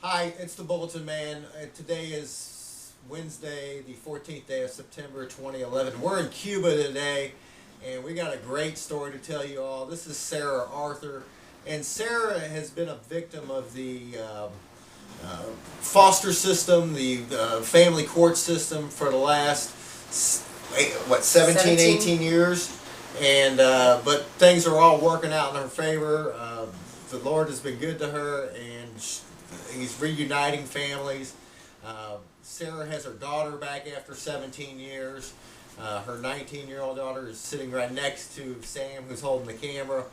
Hi, it's the Bulletinman. Today is Wednesday, the 14th day of September 2011. We're in Cuba today, and we got a great story to tell you all. This is Sarah Arthur, and Sarah has been a victim of the foster system, the family court system for the last, 17 years. And but things are all working out in her favor. The Lord has been good to her, and He's reuniting families. Sarah has her daughter back after 17 years. Her 19-year-old daughter is sitting right next to Sam, who's holding the camera.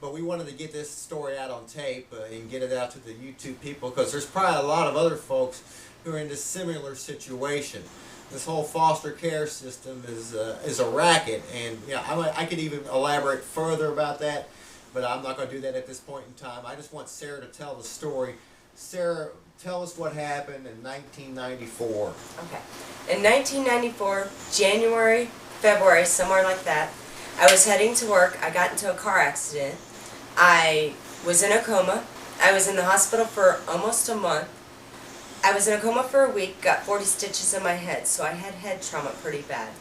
But we wanted to get this story out on tape and get it out to the YouTube people, because there's probably a lot of other folks who are in this similar situation. This whole foster care system is a racket, and I could even elaborate further about that, but I'm not going to do that at this point in time. I just want Sarah to tell the story. Sarah, tell us what happened in 1994. Okay. In 1994, January, February, somewhere like that, I was heading to work. I got into a car accident. I was in a coma. I was in the hospital for almost a month. I was in a coma for a week, got 40 stitches in my head, so I had head trauma pretty bad.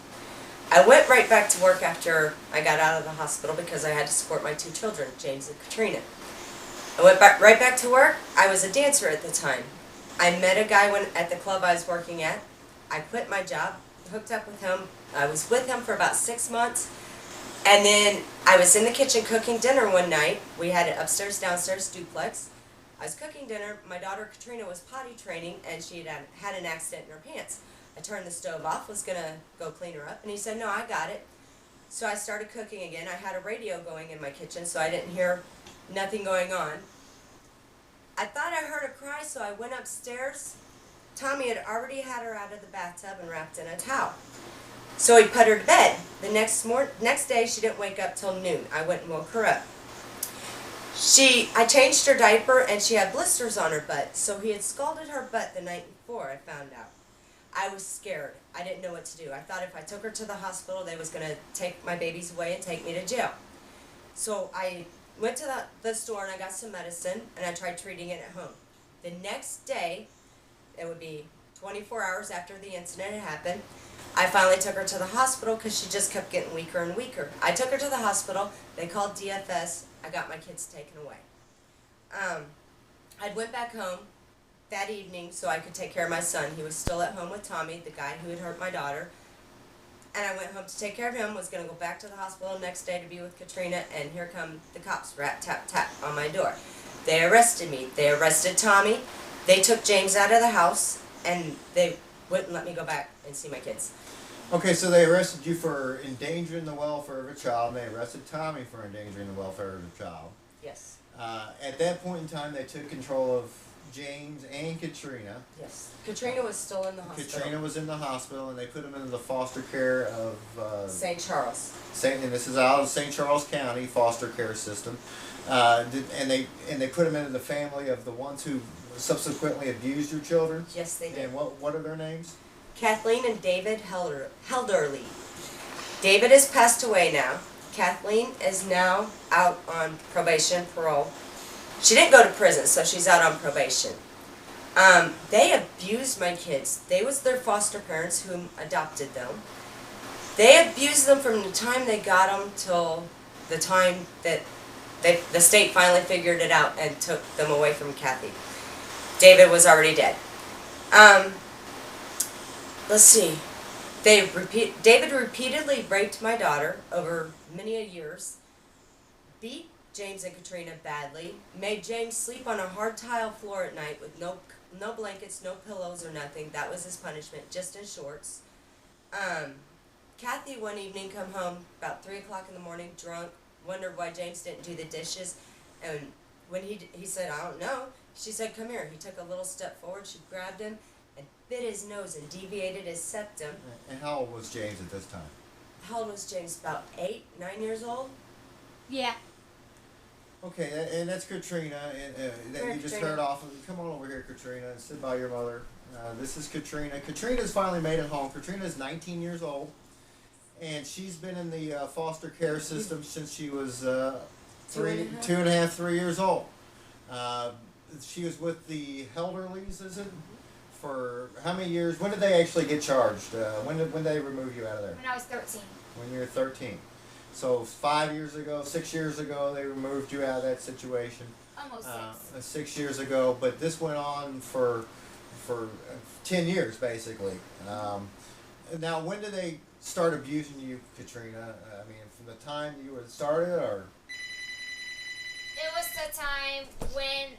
I went right back to work after I got out of the hospital because I had to support my two children, James and Katrina. I went right back to work. I was a dancer at the time. I met a guy at the club I was working at. I quit my job, hooked up with him. I was with him for about 6 months. And then I was in the kitchen cooking dinner one night. We had an upstairs, downstairs duplex. I was cooking dinner. My daughter Katrina was potty training, and she had an accident in her pants. I turned the stove off, was going to go clean her up, and he said, "No, I got it." So I started cooking again. I had a radio going in my kitchen, so I didn't hear nothing going on. I thought I heard a cry, so I went upstairs. Tommy had already had her out of the bathtub and wrapped in a towel. So he put her to bed. The next day, she didn't wake up till noon. I went and woke her up. I changed her diaper, and she had blisters on her butt. So he had scalded her butt the night before, I found out. I was scared. I didn't know what to do. I thought if I took her to the hospital, they was going to take my babies away and take me to jail. So I went to the store and I got some medicine, and I tried treating it at home. The next day, it would be 24 hours after the incident had happened, I finally took her to the hospital because she just kept getting weaker and weaker. I took her to the hospital. They called DFS. I got my kids taken away. I went back home that evening so I could take care of my son. He was still at home with Tommy, the guy who had hurt my daughter. And I went home to take care of him, was going to go back to the hospital the next day to be with Katrina, and here come the cops, rat, tap, tap, on my door. They arrested me. They arrested Tommy. They took James out of the house, and they wouldn't let me go back and see my kids. Okay, so they arrested you for endangering the welfare of a child, and they arrested Tommy for endangering the welfare of a child. Yes. At that point in time, they took control of James and Katrina. Yes. Katrina was still in the hospital. Katrina was in the hospital, and they put him into the foster care of St. Charles. And this is out of St. Charles County foster care system. And they put him into the family of the ones who subsequently abused your children. Yes, they did. And what are their names? Kathleen and David Helderly. David has passed away now. Kathleen is now out on probation, parole. She didn't go to prison, so she's out on probation. They abused my kids. They was their foster parents who adopted them. They abused them from the time they got them till the time that the state finally figured it out and took them away from Kathy. David was already dead. Let's see. David repeatedly raped my daughter over many years, beat James and Katrina badly, made James sleep on a hard tile floor at night with no blankets, no pillows or nothing. That was his punishment, just in shorts. Kathy one evening come home about 3 o'clock in the morning, drunk, wondered why James didn't do the dishes, and when he said, "I don't know," she said, "Come here." He took a little step forward, she grabbed him and bit his nose and deviated his septum. And how old was James at this time? How old was James? About 8, 9 years old? Yeah. Okay, and that's Katrina, and that you just Katrina. heard off. Come on over here, Katrina, and sit by your mother. This is Katrina. Katrina's finally made it home. Katrina is 19 years old, and she's been in the foster care system since she was 2 and a half, 3 years old. she was with the Elderlies, is it? For how many years? When did they actually get charged? When did they remove you out of there? When I was 13. When you were 13. So 5 years ago, 6 years ago, they removed you out of that situation. Almost 6. 6 years ago, but this went on for 10 years basically. Now, when did they start abusing you, Katrina? I mean, from the time you were started, or? It was the time when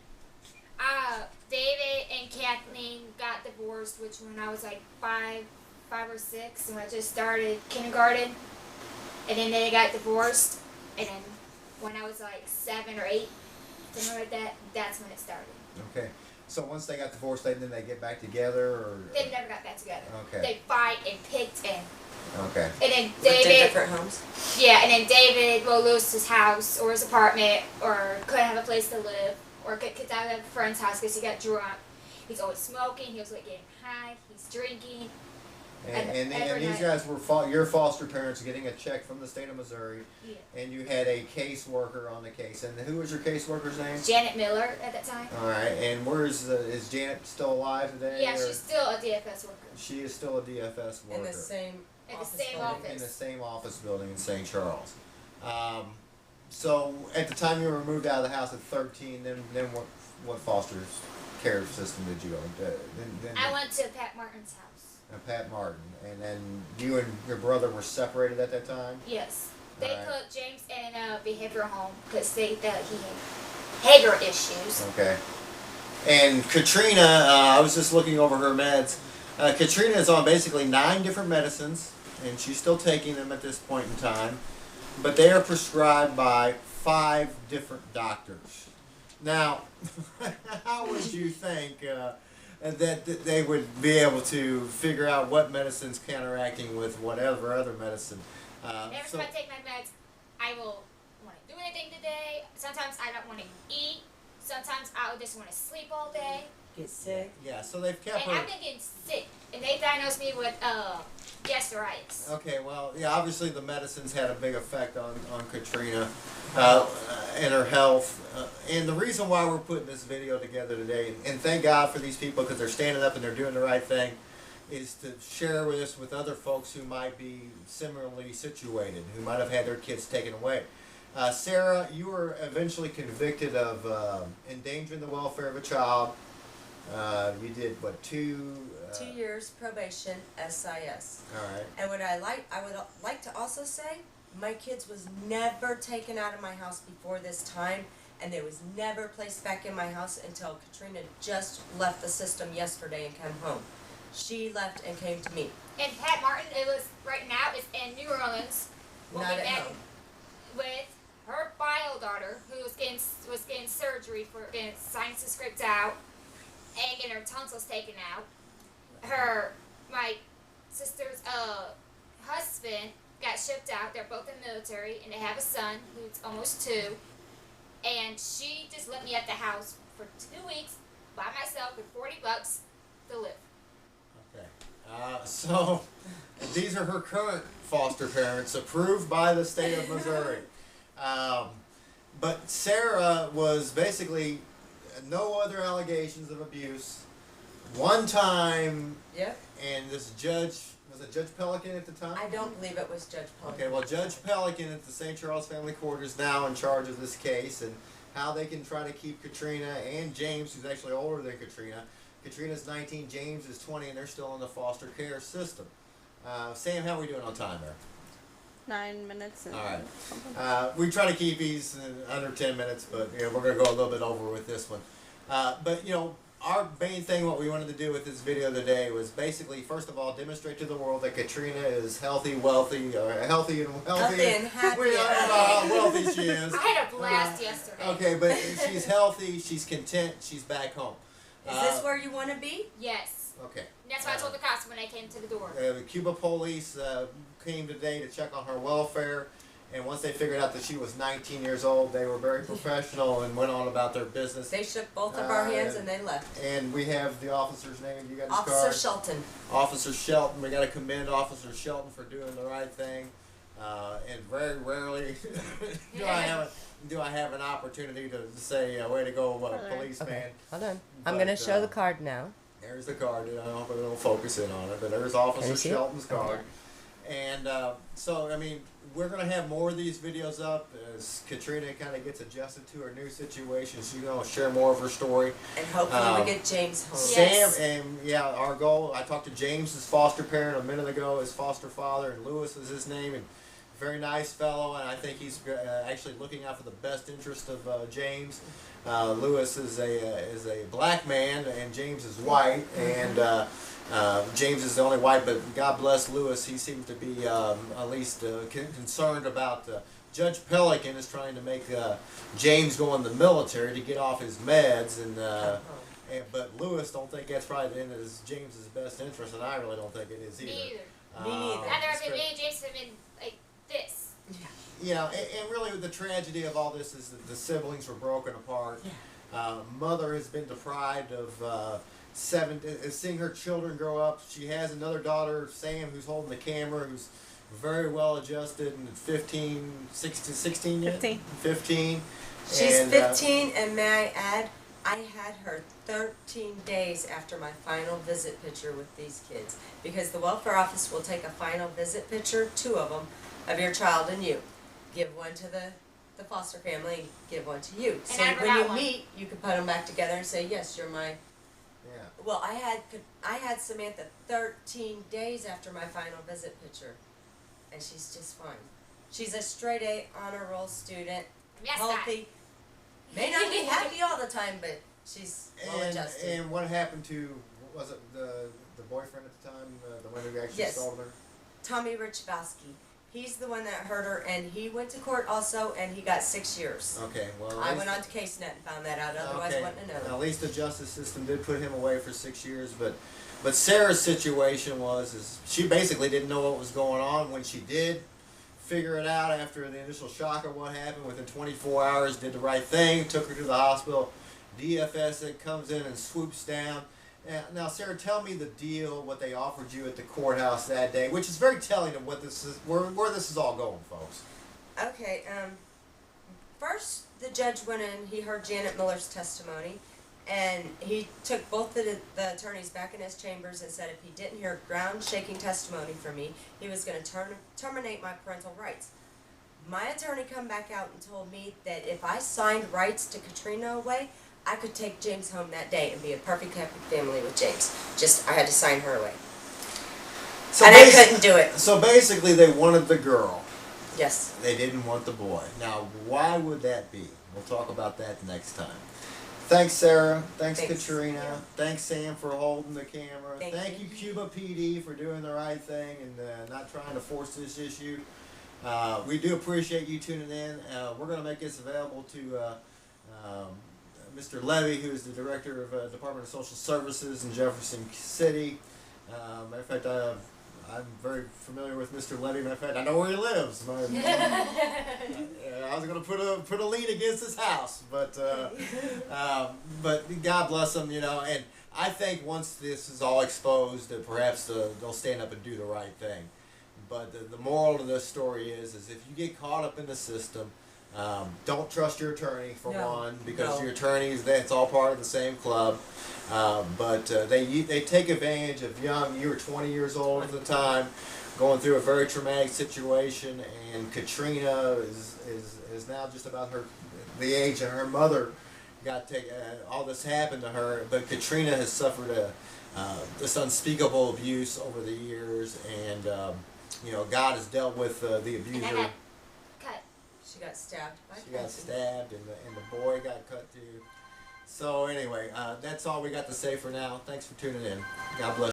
David and Kathleen got divorced, which when I was like five or 6, and I just started kindergarten, and then they got divorced, and then when I was like 7 or 8, something like that, that's when it started. Okay. So once they got divorced, then they get back together, or? They never got back together. Okay. They fight and picked and. Okay. And then Lived in David. different homes. Yeah, and then David will lose his house or his apartment, or couldn't have a place to live, or get kicked out of a friend's house because he got drunk. He's always smoking. He was like getting high. He's drinking. And every these night. guys were your foster parents getting a check from the state of Missouri, Yeah. and you had a caseworker on the case. And who was your caseworker's name? Janet Miller at that time. All right. And is Janet still alive today? Yeah, or? she's still a DFS worker. She is still a DFS worker. In the same In the office same building. office. In the same office building in St. Charles. So at the time you were moved out of the house at 13, then what foster care system did you go to? I went to Pat Martin's house. Pat Martin, and then you and your brother were separated at that time? Yes. They Alright. put James in a behavioral home because they thought he had anger issues. Okay. And Katrina, I was just looking over her meds. Katrina is on basically 9 different medicines, and she's still taking them at this point in time. But they are prescribed by 5 different doctors. Now, how would you think that they would be able to figure out what medicine's counteracting with whatever other medicine? Every time I take my meds, I will want to do anything today. Sometimes I don't want to eat. Sometimes I would just want to sleep all day. Get sick. Yeah, so they've kept And her. I've been getting sick. And they diagnosed me with gastritis. Okay, well, yeah, obviously the medicines had a big effect on Katrina and her health. And the reason why we're putting this video together today, and thank God for these people because they're standing up and they're doing the right thing, is to share with us with other folks who might be similarly situated, who might have had their kids taken away. Sarah, you were eventually convicted of endangering the welfare of a child. You did, what, 2 years probation, SIS. All right. And what I would like to also say, my kids was never taken out of my house before this time, and they was never placed back in my house until Katrina just left the system yesterday and came home. She left and came to me. And Pat Martin, it was right now, is in New Orleans. We'll Not be at back home. with her bio daughter, who was getting surgery for getting sinuses scraped out and getting her tonsils taken out. My sister's husband got shipped out. They're both in the military, and they have a son who's almost 2. And she just let me at the house for 2 weeks by myself with $40 to live. Okay. So these are her current foster parents, approved by the state of Missouri. But Sarah was basically no other allegations of abuse. One time, Yep. and this judge, was it Judge Pelican at the time? I don't believe it was Judge Pelican. Okay, well, Judge Pelican at the St. Charles Family Court is now in charge of this case and how they can try to keep Katrina and James, who's actually older than Katrina. Katrina's 19, James is 20, and they're still in the foster care system. Sam, how are we doing on time there? 9 minutes. And All right. We try to keep these under 10 minutes, but we're going to go a little bit over with this one. But, our main thing, what we wanted to do with this video today was basically, first of all, demonstrate to the world that Katrina is healthy, wealthy, healthy and Healthy and happy. We know how wealthy she is. I had a blast yesterday. Okay, but she's healthy, she's content, she's back home. Is this where you want to be? Yes. Okay. And that's why I told the cops when I came to the door. The Cuba police came today to check on her welfare, and once they figured out that she was 19 years old, they were very professional and went on about their business. They shook both of our hands and they left. And we have the officer's name. You got his Officer card? Shelton. Officer Shelton. We got to commend Officer Shelton for doing the right thing. And very rarely do I have do I have an opportunity to say, way to go, policeman. Okay, hold on. I'm But, going to show the card now. There's the card. I don't know if it'll focus in on it, but there's Can Officer you see it? Shelton's card. And so, I mean, we're going to have more of these videos up as Katrina kind of gets adjusted to her new situation. She's going to share more of her story. And hopefully we get James home. Yes. Sam, and yeah, our goal, I talked to James's foster parent a minute ago, his foster father, and Lewis is his name, and very nice fellow, and I think he's actually looking out for the best interest of James. Lewis is a black man, and James is white, and James is the only white, but God bless Lewis, he seems to be at least concerned about Judge Pelican is trying to make James go in the military to get off his meds, but Lewis don't think that's probably in James's best interest, and I really don't think it is either. Me either. Me neither. Rather have me and James have been like this. Yeah, and really the tragedy of all this is that the siblings were broken apart. Mother has been deprived of seeing her children grow up. She has another daughter, Sam, who's holding the camera, who's very well adjusted and 16 yet? 15. 15. She's And, 15, and may I add, I had her 13 days after my final visit picture with these kids, because the welfare office will take a final visit picture, 2 of them, of your child and you. Give one to the foster family, give one to you. So I when got you one. meet, you can put them back together and say, yes, you're my. Yeah. Well, I had Samantha 13 days after my final visit picture, and she's just fine. She's a straight A honor roll student, Yes, healthy. May not be happy all the time, but she's well adjusted. And what happened to, was it the boyfriend at the time, the one who actually Yes. assaulted her? Tommy Richbowski. He's the one that hurt her, and he went to court also, and he got 6 years. Okay, well. I went on to CaseNet and found that out, otherwise I wouldn't have Now, known. at least the justice system did put him away for 6 years, but Sarah's situation is she basically didn't know what was going on. When she did figure it out after the initial shock of what happened, within 24 hours, did the right thing, took her to the hospital. DFS comes in and swoops down. Now, Sarah, tell me the deal, what they offered you at the courthouse that day, which is very telling of what this is, where this is all going, folks. Okay, first the judge went in, he heard Janet Miller's testimony, and he took both the attorneys back in his chambers and said if he didn't hear ground-shaking testimony from me, he was going to terminate my parental rights. My attorney come back out and told me that if I signed rights to Katrina away, I could take James home that day and be a perfect happy family with James. Just, I had to sign her away. So And I couldn't do it. So basically, they wanted the girl. Yes. They didn't want the boy. Now, why would that be? We'll talk about that next time. Thanks, Sarah. Thanks, Thanks. Katrina. Yeah. Thanks, Sam, for holding the camera. Thank you, you. Cuba PD, for doing the right thing and not trying to force this issue. We do appreciate you tuning in. We're going to make this available to Mr. Levy, who is the director of Department of Social Services in Jefferson City. Matter of fact, I'm very familiar with Mr. Levy. Matter of fact, I know where he lives. I was going to put a lien against his house, but God bless him, And I think once this is all exposed, that perhaps they'll stand up and do the right thing. But the moral of this story is if you get caught up in the system, don't trust your attorney for one, because your attorneys, that's all part of the same club. But they take advantage of you were 20 years old at the time, going through a very traumatic situation, and Katrina is now just about the age, and her mother got all this happened to her, but Katrina has suffered this unspeakable abuse over the years, and God has dealt with the abuser. And I got cut. She got stabbed by She got Cassie. stabbed, and the boy got cut too. So anyway, that's all we got to say for now. Thanks for tuning in. God bless.